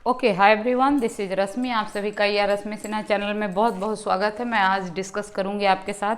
Okay, hi everyone, this is Rashmi. आप सभी का या रश्मि सिन्हा चैनल में बहुत बहुत स्वागत है। मैं आज डिस्कस करूंगी आपके साथ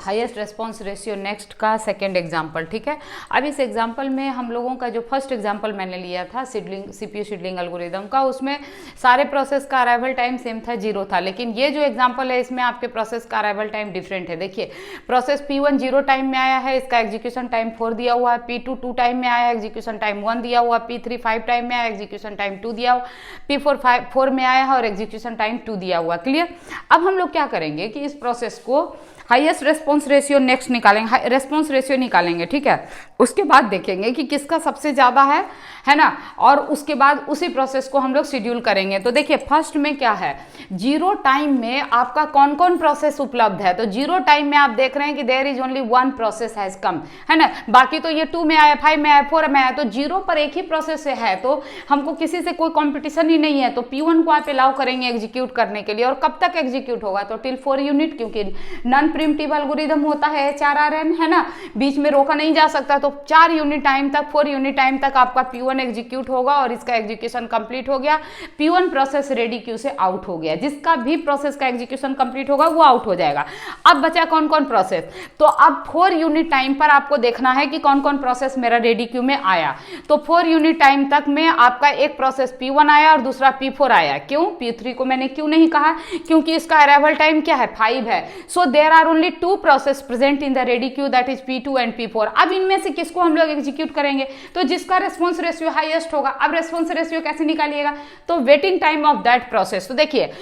हाईएस्ट रेस्पॉन्स रेशियो नेक्स्ट का सेकंड एग्जांपल। ठीक है, अब इस एग्जांपल में हम लोगों का जो फर्स्ट एग्जांपल मैंने लिया था सीपीयू सीडलिंग एल्गोरिदम का, उसमें सारे प्रोसेस का अराइवल टाइम सेम था, 0 था। लेकिन ये जो एग्जाम्पल है इसमें आपके प्रोसेस का अराइवल टाइम डिफरेंट है। देखिए, प्रोसेस P1 0 टाइम में आया है, इसका एग्जीक्यूशन टाइम 4 दिया हुआ है। P2 2 टाइम में आया, एग्जीक्यूशन टाइम 1 दिया हुआ। P3 5 टाइम में आया, एग्जीक्यूशन टाइम 2 दिया हुआ। P4 4 में आया है और एग्जीक्यूशन टाइम 2 दिया हुआ। क्लियर। अब हम लोग क्या करेंगे कि इस प्रोसेस को हाईएस्ट रेस्पॉन्स रेशियो नेक्स्ट निकालेंगे, रेस्पॉन्स रेशियो निकालेंगे। ठीक है, उसके बाद देखेंगे कि किसका सबसे ज्यादा है ना, और उसके बाद उसी प्रोसेस को हम लोग शेड्यूल करेंगे। तो देखिए, फर्स्ट में क्या है, 0 टाइम में आपका कौन कौन प्रोसेस उपलब्ध है। तो 0 टाइम में आप देख रहे हैं कि there is only 1 process has come, है ना। बाकी तो ये 2 में आया, 5 में आया, 4 में आया, तो 0 पर एक ही प्रोसेस है, तो हमको किसी से कोई कॉम्पिटिशन ही नहीं है। तो P1 को आप अलाउ करेंगे एग्जीक्यूट करने के लिए। और कब तक एग्जीक्यूट होगा, तो टिल 4 यूनिट, क्योंकि नॉन प्रीम्प्टिव एल्गोरिथम होता है HRRN, है ना, बीच में रोका नहीं जा सकता। तो 4 यूनिट टाइम तक, 4 यूनिट टाइम तक आपका P1 एग्जीक्यूट होगा और इसका एग्जीक्यूशन कंप्लीट हो गया। P1 प्रोसेस रेडी क्यू से आउट हो गया। जिसका भी प्रोसेस का एग्जीक्यूशन कंप्लीट होगा वो आउट हो जाएगा। अब बचा कौन कौन प्रोसेस, तो अब 4 यूनिट टाइम पर आपको देखना है कि कौन कौन प्रोसेस मेरा रेडी क्यू में आया। तो 4 यूनिट टाइम तक में आपका एक प्रोसेस P1 आया और दूसरा P4 आया। क्यों, P3 को मैंने क्यों नहीं कहा, क्योंकि इसका अराइवल टाइम क्या है, 5 है। So there are only 2 process present in the ready queue, that is P2 and P4। अब इनमें से किसको हम लोग एग्जीक्यूट करेंगे, तो जिसका रेस्पॉन्स रेशियो हाईएस्ट होगा। अब रेस्पॉन्स रेशियो कैसे निकालिएगा, तो waiting time of that process. तो देखिए,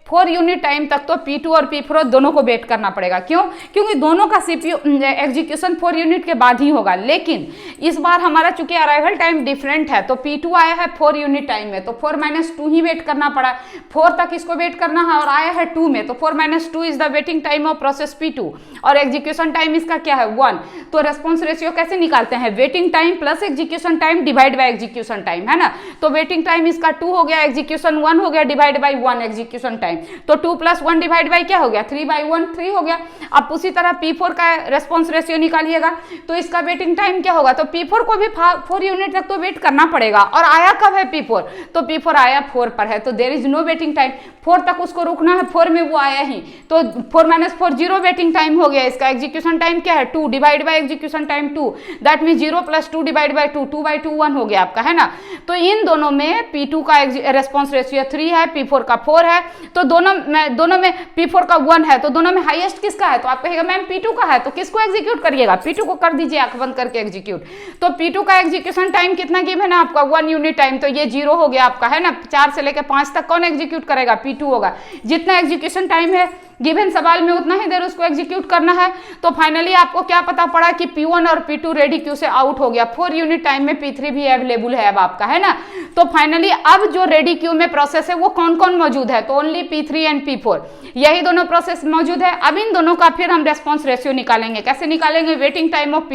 4 यूनिट टाइम तक तो P2 और P4 दोनों को वेट करना पड़ेगा। क्यों, क्योंकि दोनों का सीपीयू एग्जीक्यूशन 4 यूनिट के बाद ही होगा। लेकिन इस बार हमारा चूंकि अराइवल टाइम डिफरेंट है, तो P2 आया है 4 यूनिट टाइम में, तो 4 - 2 ही वेट करना पड़ा। 4 तक इसको वेट करना है और आया है 2 में, तो 4 - 2 is the waiting time of process P2 और एग्जीक्यूशन टाइम इसका क्या है, 1। तो रेस्पॉन्स रेशियो कैसे निकालते हैं, waiting time plus execution time divide by execution time, है ना। तो वेटिंग टाइम इसका 2 हो गया, एग्जीक्यूशन 1 हो गया, डिवाइड बाय 1 एग्जीक्यूशन टाइम। तो 2 + 1 डिवाइड बाय क्या हो गया, 3/1, 3 हो गया। अब उसी तरह P4 का रेस्पॉन्स रेशियो निकालिएगा, तो इसका वेटिंग टाइम क्या होगा, तो P4 को भी 4 यूनिट तक तो वेट करना पड़ेगा। और आया कब है P4, तो P4 आया 4 पर है, तो there is no waiting time. 4 तक उसको रुकना है, 4 में वो आया ही, तो 4 - 4 0 वेटिंग टाइम हो गया। इसका एग्जीक्यूशन टाइम क्या है, 2 divide by execution time 2, that mean 0 + 2 divide by 2, 2/2 1 हो गया आपका, है ना। तो इन दोनों में P2 का रेस्पॉन्स रेशियो 3 है, P4 का 4 है। तो दोनों में P4 का 1 है, तो दोनों में हाईएस्ट किसका है, तो आप कहिएगा मैम P2 का है। तो किसको एग्जीक्यूट करिएगा, P2 को कर दीजिए आंख बंद करके एग्जीक्यूट। तो P2 का एग्जीक्यूशन टाइम कितना गिवन है आपका, 1 यूनिट टाइम, तो ये 0 हो गया आपका, है ना। 4 से लेकर 5 तक कौन एग्जीक्यूट करेगा, P2 होगा। जितना एग्जीक्यूशन टाइम है गिवन सवाल में उतना ही देर उसको एग्जीक्यूट करना है। तो फाइनली आपको क्या पता पड़ा कि P1 और P2 रेडी क्यू से आउट हो गया। 4 यूनिट टाइम में P3 भी अवेलेबल है अब आपका, है ना। तो फाइनली अब जो रेडी क्यू में प्रोसेस है वो कौन कौन मौजूद है, तो ओनली P3 एंड P4, यही दोनों प्रोसेस मौजूद है। अब इन दोनों का फिर हम रेस्पॉन्स रेशियो निकालेंगे। कैसे निकालेंगे, वेटिंग टाइम ऑफ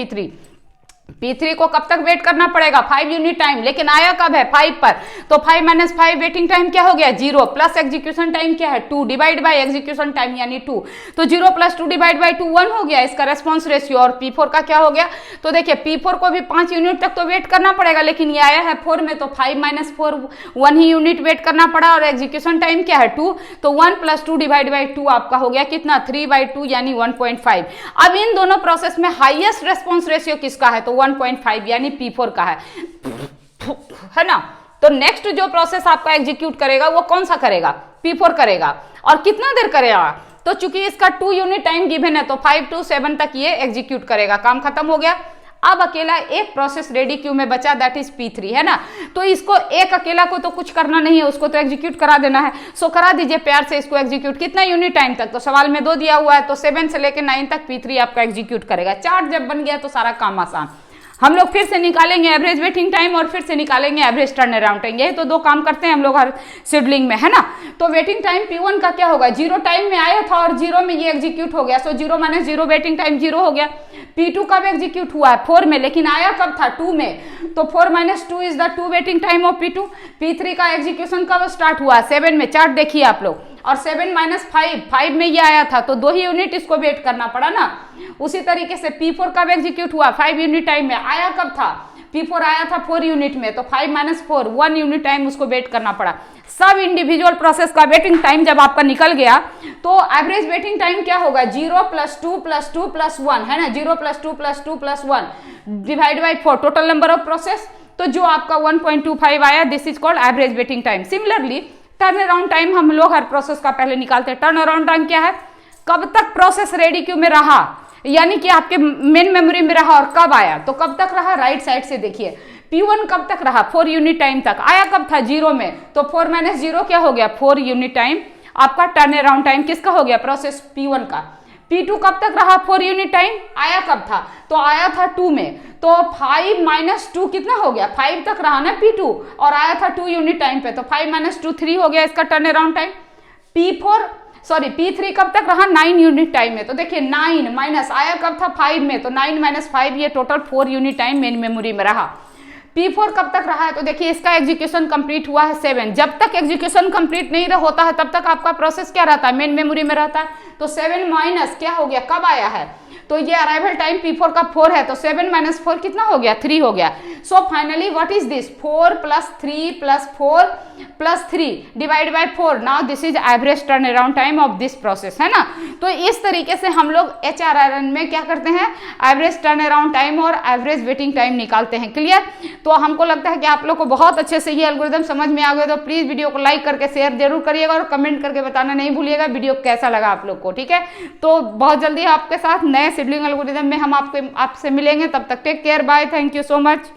P3 को कब तक वेट करना पड़ेगा, 5 यूनिट टाइम। लेकिन आया कब है, 5 पर, तो 5 - 5 वेटिंग टाइम क्या हो गया, 0, प्लस एग्जीक्यूशन टाइम क्या है, 2 डिवाइड बाय एग्जीक्यूशन टाइम यानी 2, तो 0 + 2 डिवाइड बाय 2 1 हो गया इसका रेस्पॉन्स रेशियो। और P4 का क्या हो गया, तो देखिए P4 को भी 5 यूनिट तक तो वेट करना पड़ेगा, लेकिन ये आया है 4 में, तो 5 - 4 1 ही यूनिट वेट करना पड़ा। और एग्जीक्यूशन टाइम क्या है, 2, तो 1 + 2 डिवाइड बाय 2 आपका हो गया कितना, 3/2 यानी 1.5। अब इन दोनों प्रोसेस में हाईएस्ट रेस्पॉन्स रेशियो किसका है, तो 1.5 यानी P4 का है ना। तो नेक्स्ट जो प्रोसेस आपका एग्जीक्यूट करेगा वो कौन सा करेगा, P4 करेगा। और कितना देर करेगा, तो चूंकि इसका 2 यूनिट टाइम गिवन है, तो 5 to 7 तक ये एग्जीक्यूट करेगा। काम खत्म हो गया। अब अकेला एक प्रोसेस रेडी क्यू में बचा, दैट इज P3, है ना। तो इसको एक अकेला को तो कुछ करना नहीं है, उसको तो एग्जीक्यूट करा देना है। सो करा दीजिए प्यार से इसको एग्जीक्यूट। कितना यूनिट टाइम तक, तो सवाल में 2 दिया हुआ है, तो 7 से लेकर 9 तक P3 आपका एग्जीक्यूट करेगा। चार्ट जब बन गया तो सारा काम आसान। हम लोग फिर से निकालेंगे एवरेज वेटिंग टाइम और फिर से निकालेंगे एवरेज टर्न अराउंड टाइम। यही तो 2 काम करते हैं हम लोग हर शेड्यूलिंग में, है ना। तो वेटिंग टाइम P1 का क्या होगा, 0 टाइम में आया था और 0 में ये एग्जीक्यूट हो गया। सो 0 - 0 वेटिंग टाइम 0 हो गया। P2 कब एग्जीक्यूट हुआ है, 4 में, लेकिन आया कब था, 2 में, तो 4 - 2 is the 2 waiting time of P2। P3 का एग्जीक्यूशन कब स्टार्ट हुआ, 7 में। चार्ट देखिए आप लोग, और 7 - 5 में ये आया था, तो 2 ही यूनिट इसको वेट करना पड़ा ना। उसी तरीके से P4 कब एग्जीक्यूट हुआ, 5 यूनिट टाइम में। आया कब था, P4 आया था 4 यूनिट में, तो 5 - 4 1 यूनिट टाइम उसको वेट करना पड़ा। सब इंडिविजुअल प्रोसेस का वेटिंग टाइम जब आपका निकल गया तो एवरेज वेटिंग टाइम क्या होगा, 0 + 2 + 2 + 1 है ना, 0 + 2 + 2 + 1 divide by 4 total number of process, तो जो आपका 1.25 आया, this is called average waiting time. Similarly turn around time हम लोग हर प्रोसेस का पहले निकालते हैं। टर्न अराउंड टाइम क्या है, कब तक प्रोसेस रेडी क्यू में रहा, यानी कि आपके मेन मेमोरी में रहा और कब आया, तो कब तक रहा, राइट साइड से देखिए। P1 कब तक रहा, 4 यूनिट टाइम तक, आया कब था, 0 में, तो 4 - 0 क्या हो गया, 4 यूनिट टाइम आपका टर्न अराउंड टाइम किसका हो गया, प्रोसेस P1 का। P2 कब तक रहा, 4 यूनिट टाइम, आया कब था, तो आया था 2 में, तो 5 - 2 कितना हो गया, 5 तक रहा ना P2 और आया था 2 यूनिट टाइम पे, तो 5 - 2 3 हो गया इसका टर्न अराउंड टाइम। P3 कब तक रहा, 9 यूनिट टाइम में, तो देखिए 9 माइनस आया कब था, 5 में, तो 9 - 5 ये total 4 unit time main memory में रहा। P4 कब तक रहा है, तो देखिए इसका एग्जीक्यूशन कंप्लीट हुआ है 7, जब तक एग्जीक्यूशन कंप्लीट नहीं होता है तब तक आपका प्रोसेस क्या रहता है, मेन मेमोरी में रहता है, तो 7 माइनस क्या हो गया, कब आया है, तो ये अराइवल टाइम P4 का 4 है, तो 7 - 4 कितना हो गया, 3 हो गया। So finally what is this, 4 + 3 + 4 + 3 divide by 4, now this is average turn around time of this process, है ना। तो इस तरीके से हम लोग HRRN में क्या करते हैं, एवरेज टर्न अराउंड टाइम और एवरेज वेटिंग टाइम निकालते हैं। क्लियर, तो हमको लगता है कि आप लोग को बहुत अच्छे से ये एल्गोरिथम समझ में आ गया, तो प्लीज वीडियो को लाइक करके शेयर जरूर करिएगा और कमेंट करके बताना नहीं भूलिएगा वीडियो कैसा लगा आप लोग को, ठीक है। तो बहुत जल्दी आपके साथ नए सिबलिंग एल्गोरिथम में हम आपसे मिलेंगे, तब तक take care, bye, thank you so much.